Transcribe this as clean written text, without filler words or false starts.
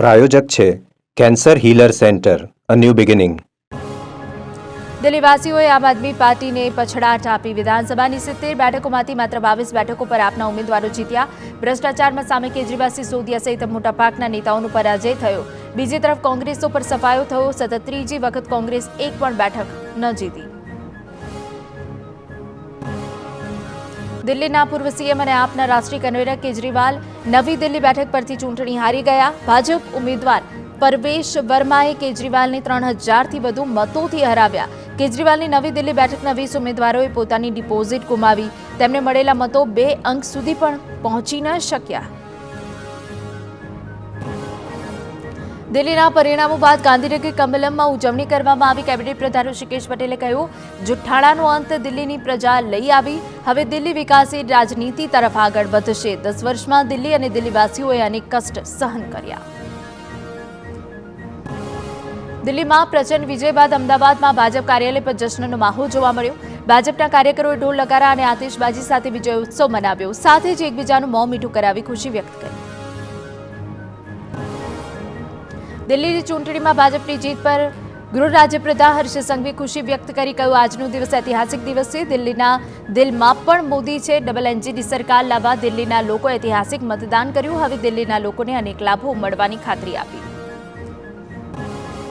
પ્રાયોજક છે cancer healer centre, a new beginning. દિલ્હીવાસીઓએ આમ આદમી પાર્ટીને પછડાટ આપી. વિધાનસભાની 70 બેઠકોમાંથી માત્ર 22 બેઠકો પર આપના ઉમેદવારો જીત્યા. ભ્રષ્ટાચારમાં સામે કેજરીવાલ, સિસોદિયા સહિત મોટાભાગના નેતાઓનો પરાજય થયો. બીજી તરફ કોંગ્રેસો પર સફાયો થયો. સતત ત્રીજી વખત કોંગ્રેસ એક પણ બેઠક ન જીતી. દિલ્હીના પૂર્વ સીએમ અને આપના રાષ્ટ્રીય કન્વીનર કેજરીવાલ નવી દિલ્હી બેઠક પરથી ચૂંટણી હારી ગયા. ભાજપ ઉમેદવાર પરવેશ વર્માએ કેજરીવાલને 3000થી વધુ મતોથી હરાવ્યા. કેજરીવાલની નવી દિલ્હી બેઠકના 20 ઉમેદવારોએ પોતાની ડિપોઝિટ ગુમાવી. તેમને મળેલા મતો 2 અંક સુધી પણ પહોંચી ન શક્યા. દિલ્હીના પરિણામો બાદ ગાંધીનગર કમલમમાં ઉજવણી કરવામાં આવી. કેબિનેટ પ્રધાન ઋષિકેશ પટેલે કહ્યું, જુઠ્ઠાણાનો અંત દિલ્હીની પ્રજા લઈ આવી. હવે દિલ્હી વિકાસી રાજનીતિ તરફ આગળ વધશે. 10 વર્ષમાં દિલ્હી અને દિલ્હીવાસીઓએ અનેક કષ્ટ સહન કર્યા. દિલ્હીમાં પ્રચંડ વિજય બાદ અમદાવાદમાં ભાજપ કાર્યાલય પર જશ્નનો માહોલ જોવા મળ્યો. ભાજપના કાર્યકરોએ ઢોલ નગારા અને આતિશબાજી સાથે વિજય ઉત્સવ મનાવ્યો. સાથે જ એકબીજાનું મોં મીઠું કરાવી ખુશી વ્યક્ત કરી. દિલ્હીની ચૂંટણીમાં ભાજપની જીત પર ગૃહ રાજ્યપ્રધાન હર્ષ સંઘવીએ ખુશી વ્યક્ત કરી. કહ્યું, આજનો દિવસ ઐતિહાસિક દિવસ છે. દિલ્હીના દિલમાં પણ મોદી છે. ડબલ એન્જિનની સરકાર લાવવા દિલ્હીના લોકોએ ઐતિહાસિક મતદાન કર્યું. હવે દિલ્હીના લોકોને અનેક લાભો મળવાની ખાતરી આપી.